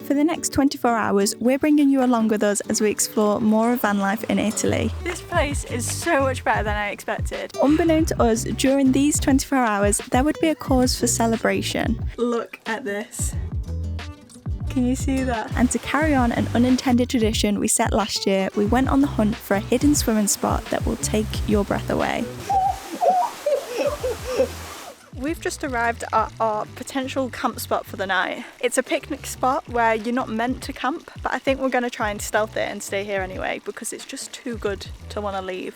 For the next 24 hours, we're bringing you along with us as we explore more of van life in Italy. This place is so much better than I expected. Unbeknown to us, during these 24 hours, there would be a cause for celebration. Look at this. Can you see that? And to carry on an unintended tradition we set last year, we went on the hunt for a hidden swimming spot that will take your breath away. We've just arrived at our potential camp spot for the night. It's a picnic spot where you're not meant to camp, but I think we're going to try and stealth it and stay here anyway because it's just too good to want to leave.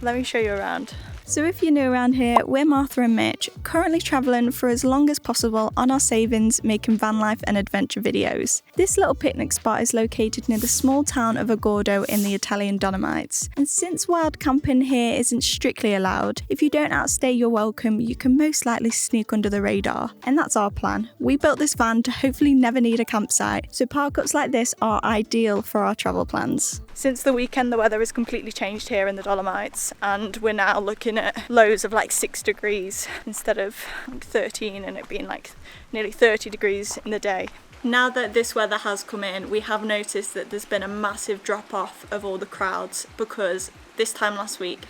Let me show you around. So if you're new around here, we're Martha and Mitch, currently travelling for as long as possible on our savings making van life and adventure videos. This little picnic spot is located near the small town of Agordo in the Italian Dolomites. And since wild camping here isn't strictly allowed, if you don't outstay your welcome, you can most likely sneak under the radar. And that's our plan. We built this van to hopefully never need a campsite, so park-ups like this are ideal for our travel plans. Since the weekend, the weather has completely changed here in the Dolomites, and we're now looking at lows of like 6 degrees instead of like 13, and it being like nearly 30 degrees in the day. Now that this weather has come in, we have noticed that there's been a massive drop off of all the crowds because this time last week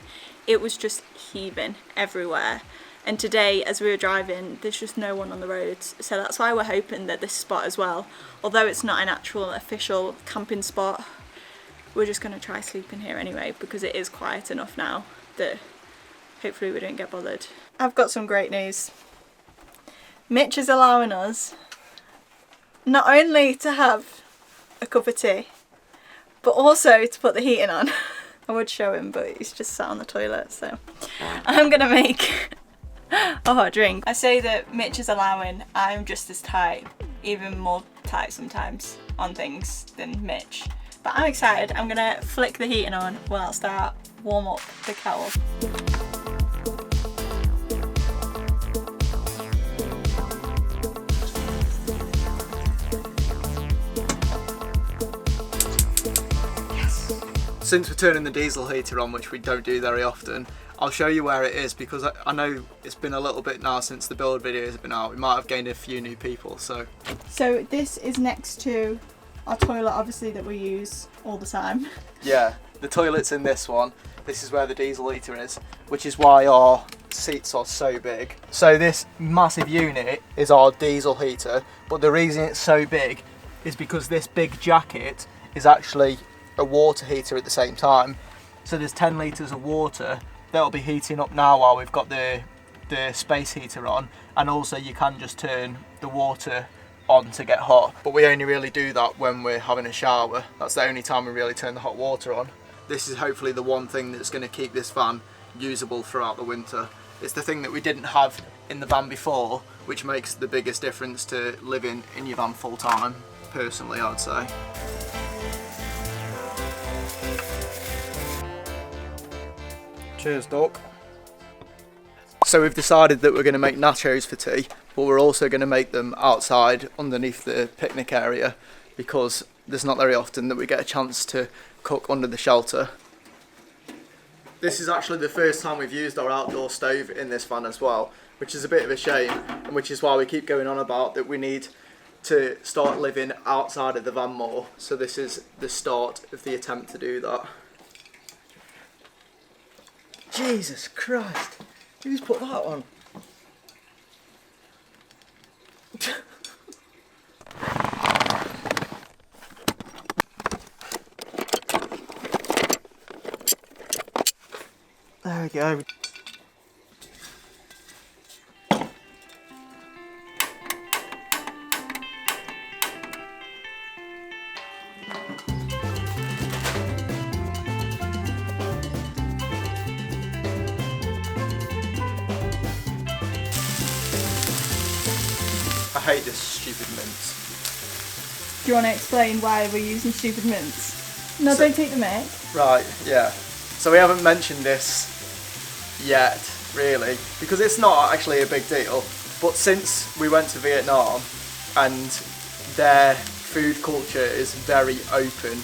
it was just heaving everywhere. And today, as we were driving, there's just no one on the roads. So that's why we're hoping that this spot as well, although it's not an actual official camping spot, we're just going to try sleeping here anyway because it is quiet enough now that hopefully we don't get bothered. I've got some great news. Mitch is allowing us not only to have a cup of tea, but also to put the heating on. I would show him, but he's just sat on the toilet, so I'm going to make a hot drink. I say that Mitch is allowing, I'm just as tight, even more tight sometimes on things than Mitch. But I'm excited. I'm gonna flick the heating on whilst I warm up the kettle. Yes. Since we're turning the diesel heater on, which we don't do very often, I'll show you where it is because I know it's been a little bit now since the build videos have been out. We might have gained a few new people, so this is next to our toilet, obviously, that we use all the time. Yeah, the toilet's in this one. This is where the diesel heater is, which is why our seats are so big. So this massive unit is our diesel heater, but the reason it's so big is because this big jacket is actually a water heater at the same time. So there's 10 litres of water that'll be heating up now while we've got the space heater on, and also you can just turn the water on to get hot, but we only really do that when we're having a shower. That's the only time we really turn the hot water on. This is hopefully the one thing that's going to keep this van usable throughout the winter. It's the thing that we didn't have in the van before, which makes the biggest difference to living in your van full time, personally I'd say. Cheers, Doc. So we've decided that we're going to make nachos for tea, but we're also going to make them outside underneath the picnic area because there's not very often that we get a chance to cook under the shelter. This is actually the first time we've used our outdoor stove in this van as well, which is a bit of a shame, and which is why we keep going on about that we need to start living outside of the van more. So this is the start of the attempt to do that. Jesus Christ! Who's put that on? There we go. I hate this stupid mince. Do you want to explain why we're using stupid mince? No, don't take the mic. Right, yeah. So we haven't mentioned this yet, really, because it's not actually a big deal. But since we went to Vietnam, and their food culture is very open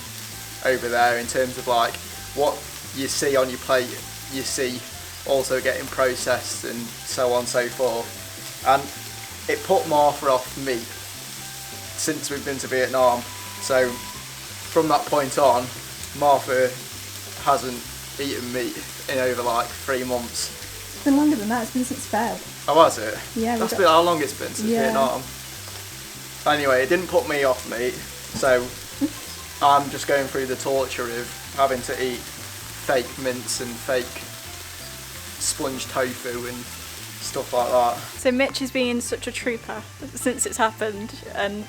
over there in terms of like what you see on your plate, you see also getting processed and so on and so forth. And it put Martha off meat since we've been to Vietnam. So from that point on, Martha hasn't eaten meat in over like 3 months. It's been longer than that, it's been since Feb. Oh, has it? Yeah. That's been how long it's been since Vietnam. Anyway, it didn't put me off meat, so I'm just going through the torture of having to eat fake mince and fake sponge tofu and stuff like that. So Mitch is being such a trooper since it's happened, and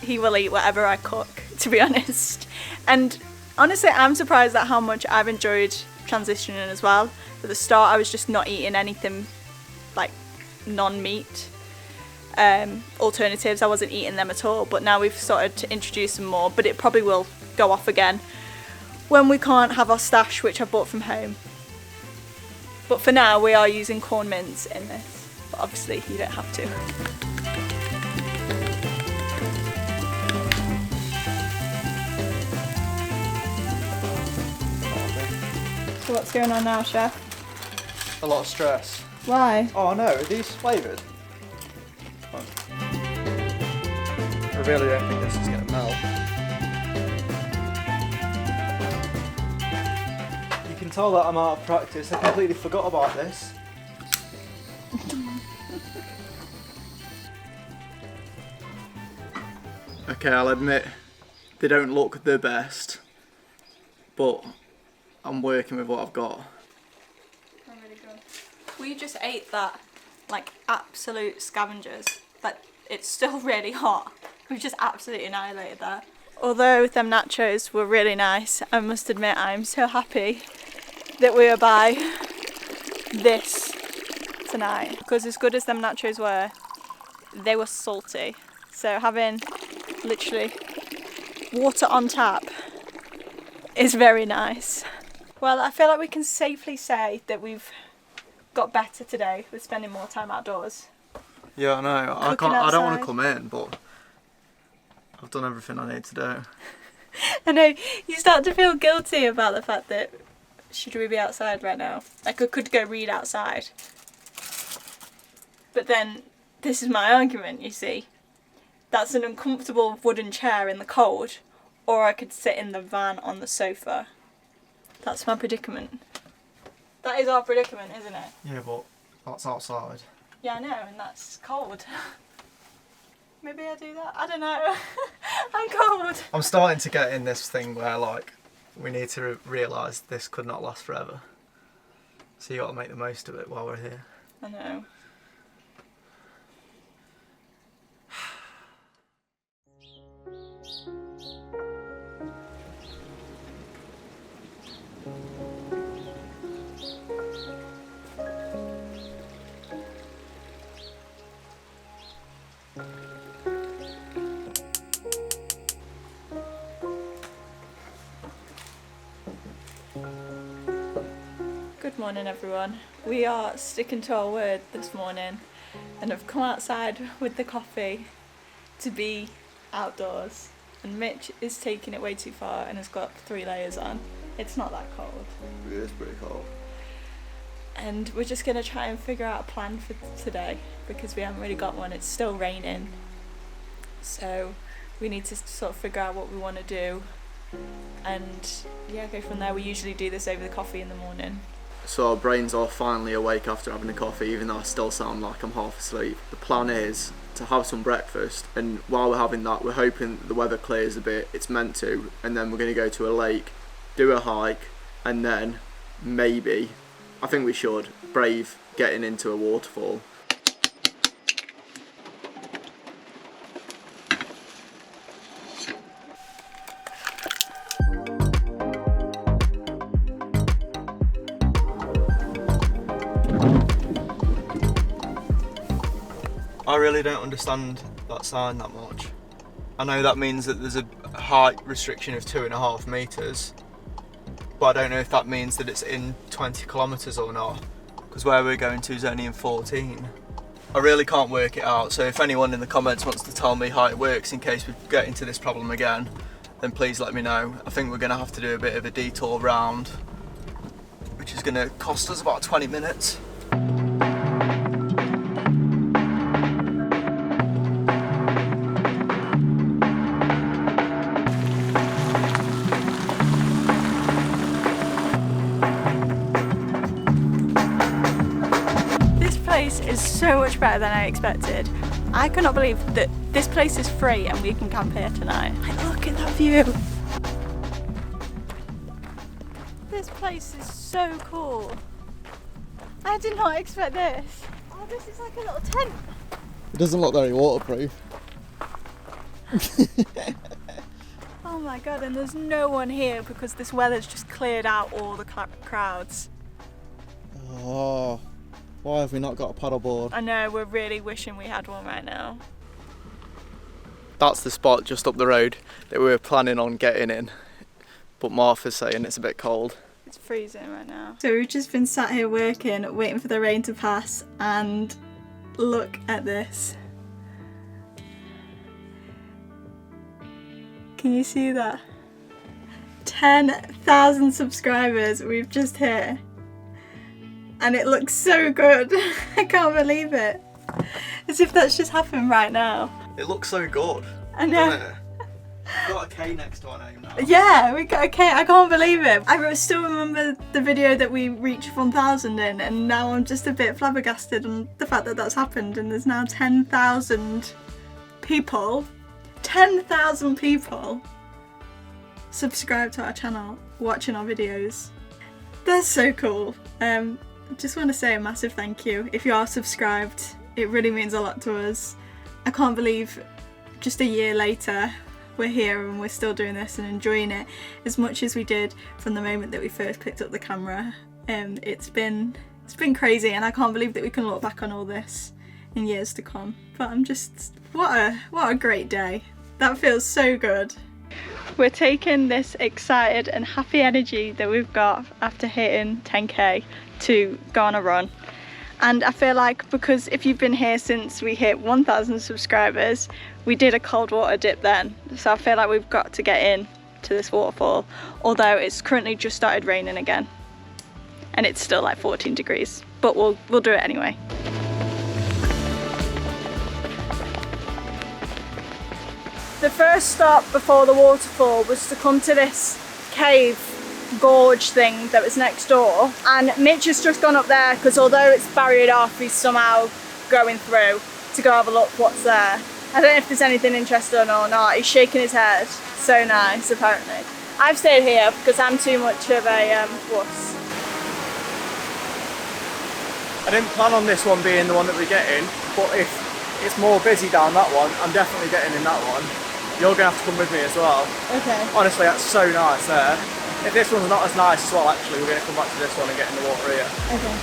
he will eat whatever I cook, to be honest. And honestly, I'm surprised at how much I've enjoyed transitioning as well. At the start I was just not eating anything like non-meat alternatives. I wasn't eating them at all, but now we've started to introduce them more, but it probably will go off again when we can't have our stash, which I bought from home. But for now we are using corn mince in this, but obviously you don't have to. So what's going on now, Chef? A lot of stress. Why? Oh no, are these flavoured? Oh. I really don't think this is going to melt. You can tell that I'm out of practice. I completely forgot about this. Okay, I'll admit they don't look the best, but I'm working with what I've got. Really good. We just ate that like absolute scavengers, but it's still really hot. We've just absolutely annihilated that. Although them nachos were really nice, I must admit I'm so happy that we were by this tonight, because as good as them nachos were, they were salty. So having literally water on tap is very nice. Well, I feel like we can safely say that we've got better today with spending more time outdoors. Yeah, I know. I don't want to come in, but I've done everything I need to do. I know, you start to feel guilty about the fact that should we be outside right now? Like I could go read outside. But then, this is my argument, you see. That's an uncomfortable wooden chair in the cold, or I could sit in the van on the sofa. That's my predicament. That is our predicament, isn't it? Yeah, but that's outside. Yeah, I know, and that's cold. Maybe I do that? I don't know. I'm cold. I'm starting to get in this thing where, like, we need to realise this could not last forever. So you got to make the most of it while we're here. I know. Good morning everyone. We are sticking to our word this morning and have come outside with the coffee to be outdoors, and Mitch is taking it way too far and has got 3 layers on. It's not that cold. It is pretty cold. And we're just going to try and figure out a plan for today because we haven't really got one. It's still raining, so we need to sort of figure out what we want to do and yeah, go from there. We usually do this over the coffee in the morning. So our brains are finally awake after having a coffee, even though I still sound like I'm half asleep. The plan is to have some breakfast, and while we're having that, we're hoping the weather clears a bit. It's meant to, and then we're going to go to a lake, do a hike, and then maybe, I think we should, brave getting into a waterfall. I really don't understand that sign that much. I know that means that there's a height restriction of 2.5 metres, but I don't know if that means that it's in 20 kilometres or not, because where we're going to is only in 14. I really can't work it out, so if anyone in the comments wants to tell me how it works in case we get into this problem again, then please let me know. I think we're going to have to do a bit of a detour round, which is going to cost us about 20 minutes. so much better than I expected. I cannot believe that this place is free and we can camp here tonight. Like, look at that view. This place is so cool. I did not expect this. Oh, this is like a little tent. It doesn't look very waterproof. Oh my god, and there's no one here because this weather's just cleared out all the crowds. Oh, why have we not got a paddleboard? I know, we're really wishing we had one right now. That's the spot just up the road that we were planning on getting in, but Martha's saying it's a bit cold. It's freezing right now. So we've just been sat here working, waiting for the rain to pass, and look at this. Can you see that? 10,000 subscribers we've just hit. And it looks so good. I can't believe it. As if that's just happened right now. It looks so good. I know. Doesn't it? We've got a K next to our name now. Yeah, we got a K. I can't believe it. I still remember the video that we reached 1,000 in, and now I'm just a bit flabbergasted on the fact that that's happened, and there's now 10,000 people. 10,000 people subscribe to our channel, watching our videos. That's so cool. I just want to say a massive thank you. If you are subscribed, it really means a lot to us. I can't believe just a year later we're here and we're still doing this and enjoying it as much as we did from the moment that we first picked up the camera. It's been crazy, and I can't believe that we can look back on all this in years to come. But I'm just, what a great day. That feels so good. We're taking this excited and happy energy that we've got after hitting 10k to go on a run. And I feel like, because if you've been here since we hit 1,000 subscribers, we did a cold water dip then. So I feel like we've got to get in to this waterfall, although it's currently just started raining again. And it's still like 14 degrees, but we'll do it anyway. The first stop before the waterfall was to come to this cave gorge thing that was next door, and Mitch has just gone up there because although it's barriered off, he's somehow going through to go have a look what's there. I don't know if there's anything interesting or not. He's shaking his head. So nice, apparently. I've stayed here because I'm too much of a wuss. I didn't plan on this one being the one that we get in, but if it's more busy down that one, I'm definitely getting in that one. You're going to have to come with me as well. Okay. Honestly, that's so nice there. If this one's not as nice as well, actually, we're going to come back to this one and get in the water here. Okay.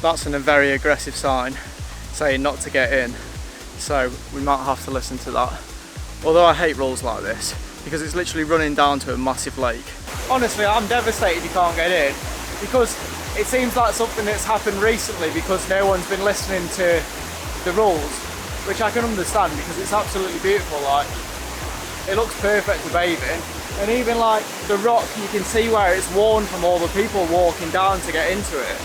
That's a very aggressive sign saying not to get in, so we might have to listen to that. Although I hate rules like this, because it's literally running down to a massive lake. Honestly, I'm devastated you can't get in, because it seems like something that's happened recently because no one's been listening to the rules, which I can understand because it's absolutely beautiful. Like, it looks perfect to bathe in, and even like the rock, you can see where it's worn from all the people walking down to get into it.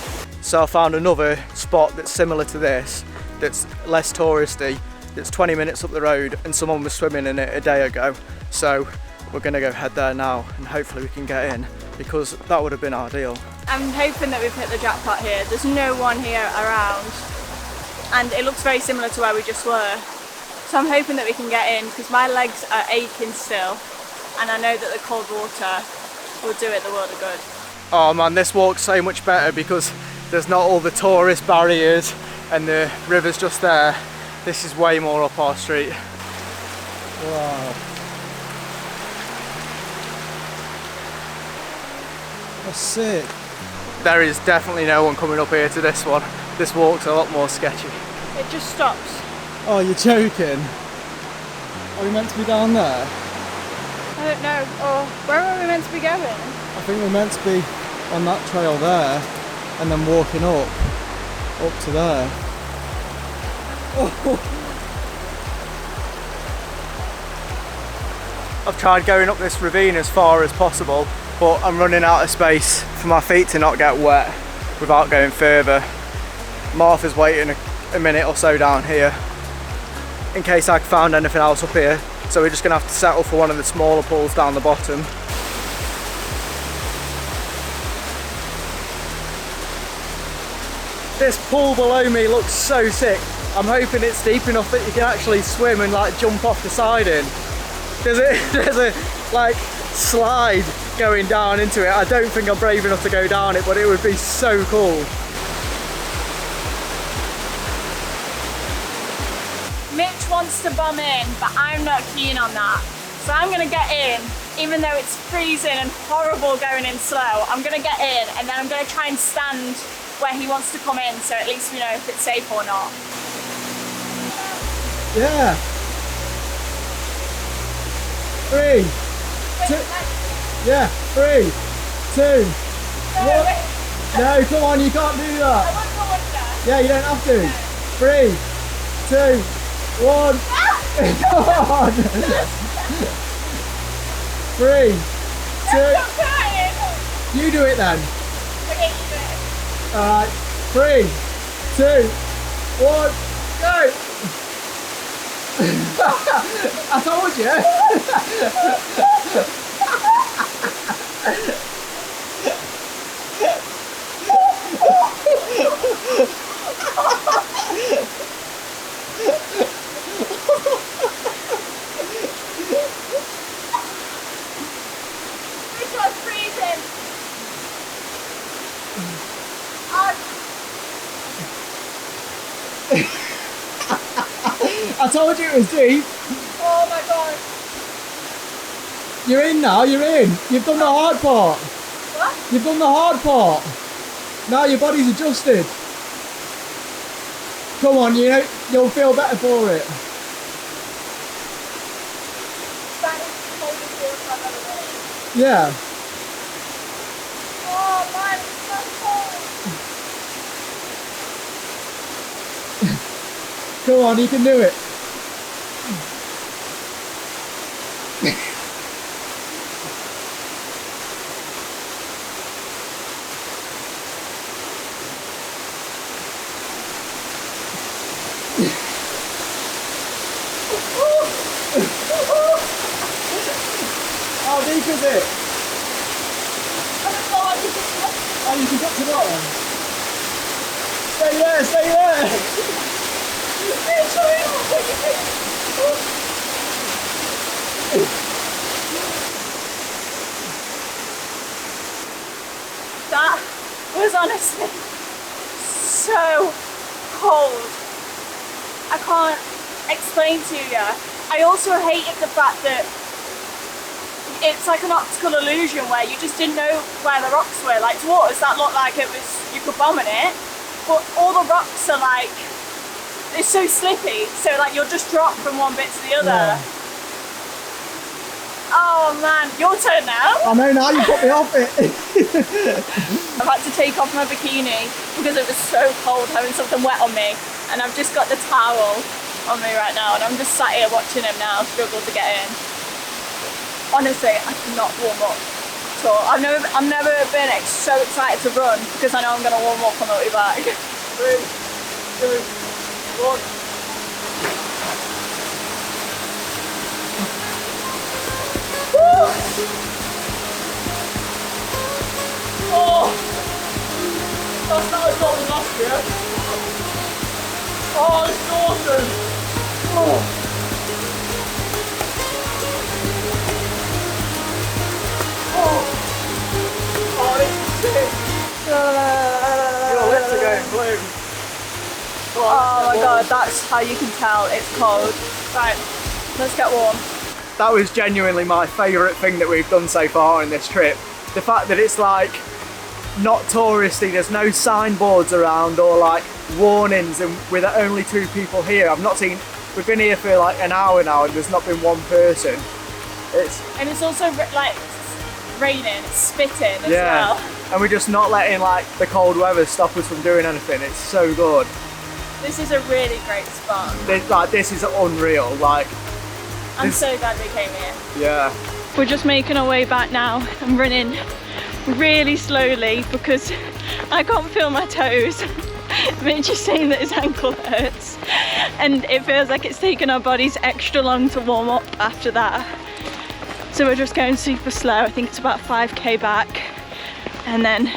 So I found another spot that's similar to this, that's less touristy, that's 20 minutes up the road, and someone was swimming in it a day ago. So we're gonna go head there now and hopefully we can get in, because that would have been ideal. I'm hoping that we've hit the jackpot here. There's no one here around, and it looks very similar to where we just were. So I'm hoping that we can get in, because my legs are aching still, and I know that the cold water will do it the world of good. Oh man, this walk's so much better because there's not all the tourist barriers and the river's just there. This is way more up our street. Wow. That's sick. There is definitely no one coming up here to this one. This walk's a lot more sketchy. It just stops. Oh, you're joking? Are we meant to be down there? I don't know. Or where are we meant to be going? I think we're meant to be on that trail there and then walking up to there. Oh. I've tried going up this ravine as far as possible, but I'm running out of space for my feet to not get wet without going further. Martha's waiting a minute or so down here in case I found anything else up here, so we're just going to have to settle for one of the smaller pools down the bottom. This pool below me looks so sick. I'm hoping it's deep enough that you can actually swim and like jump off the siding. There's a like slide going down into it. I don't think I'm brave enough to go down it, but it would be so cool. Mitch wants to bum in, but I'm not keen on that. So I'm gonna get in, even though it's freezing and horrible going in slow. I'm gonna get in and then I'm gonna try and stand where he wants to come in, so at least we know if it's safe or not. Yeah. 3, 2, yeah, 3, 2, 1. No, come on, you can't do that. I want to go under. Yeah, you don't have to. 3, 2, 1. Come on. 3, 2. You do it then. Okay, you do it. Alright, 3, 2, 1, go! I told you! This one's freezing. I told you it was deep. Oh my god. You're in now, you're in. You've done the hard part. What? You've done the hard part. Now your body's adjusted. Come on, you'll feel better for it. That is the coldest water I've ever been in. Yeah. Oh man, it's so cold. Come on, you can do it. How deep is it? Oh, you can get to that one. Stay there, stay there. That was honestly so cold. I can't explain to you. I also hated the fact that it's like an optical illusion where you just didn't know where the rocks were. Like to us that looked like it was, you could bomb in it, but all the rocks are like, it's so slippy, so like you'll just drop from one bit to the other. Yeah. Oh man, your turn now. I know, now you put me off it. I've had to take off my bikini because it was so cold having something wet on me, and I've just got the towel on me right now and I'm just sat here watching him now struggle to get in. Honestly, I cannot warm up at all. I've never been so excited to run because I know I'm going to warm up on the way back. 3, 2, 1. Oh, that's not as cold as last year. Oh, it's awesome. Oh. Oh, this is sick. Your lips are going blue. Oh my god, that's how you can tell it's cold. Right, let's get warm. That was genuinely my favourite thing that we've done so far in this trip. The fact that it's like not touristy, there's no signboards around or like warnings, and with only 2 people here. We've been here for like an hour now and there's not been one person. And it's also like raining, it's spitting as well. And we're just not letting like the cold weather stop us from doing anything. It's so good. This is a really great spot. This is unreal. I'm so glad we came here. Yeah. We're just making our way back now. I'm running really slowly because I can't feel my toes. Mitch is saying that his ankle hurts and it feels like it's taken our bodies extra long to warm up after that. So we're just going super slow. I think it's about 5k back and then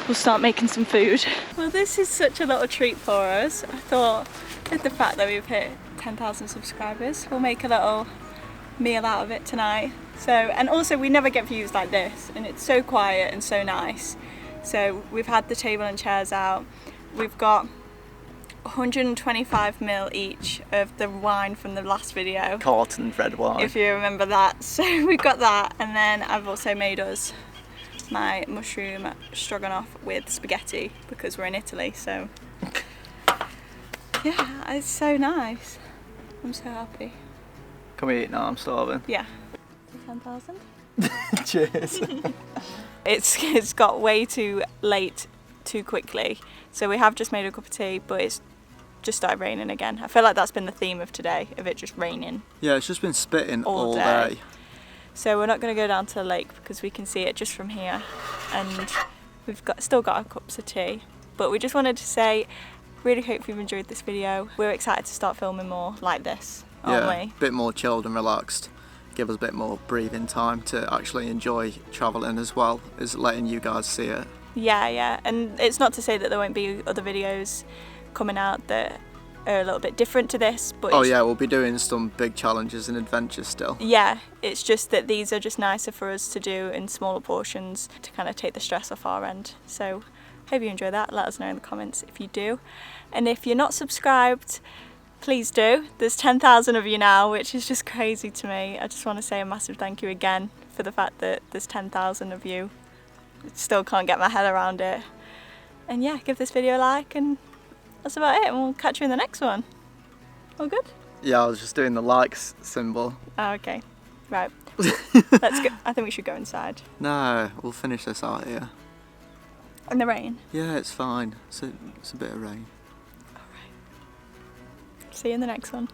we'll start making some food. Well, this is such a little treat for us. I thought with the fact that we've hit 10,000 subscribers, we'll make a little meal out of it tonight. So, and also we never get views like this, and it's so quiet and so nice. So we've had the table and chairs out. We've got 125ml each of the wine from the last video. Carton red wine. If you remember that. So we've got that, and then I've also made us my mushroom stroganoff with spaghetti because we're in Italy, so yeah, it's so nice. I'm so happy. Can we eat now? I'm starving. Yeah. 10,000? Cheers. It's got way too late too quickly, so we have just made a cup of tea, but it's just started raining again. I feel like that's been the theme of today, of it just raining. Yeah, it's just been spitting all day. day. So we're not going to go down to the lake because we can see it just from here, and we've still got our cups of tea. But we just wanted to say, really hope you've enjoyed this video. We're excited to start filming more like this, aren't we? A bit more chilled and relaxed. Give us a bit more breathing time to actually enjoy travelling, as well as letting you guys see it. Yeah, and it's not to say that there won't be other videos coming out that are a little bit different to this, but we'll be doing some big challenges and adventures still. Yeah, it's just that these are just nicer for us to do in smaller portions to kind of take the stress off our end. So hope you enjoy that. Let us know in the comments if you do, and if you're not subscribed, please do. There's 10,000 of you now, which is just crazy to me. I just want to say a massive thank you again for the fact that there's 10,000 of you. I still can't get my head around it. And yeah, give this video a like, and that's about it, and we'll catch you in the next one. All good? Yeah, I was just doing the likes symbol. Oh, okay. Right. Let's go. I think we should go inside. No, we'll finish this out here. In the rain? Yeah, it's fine. It's a bit of rain. Alright. See you in the next one.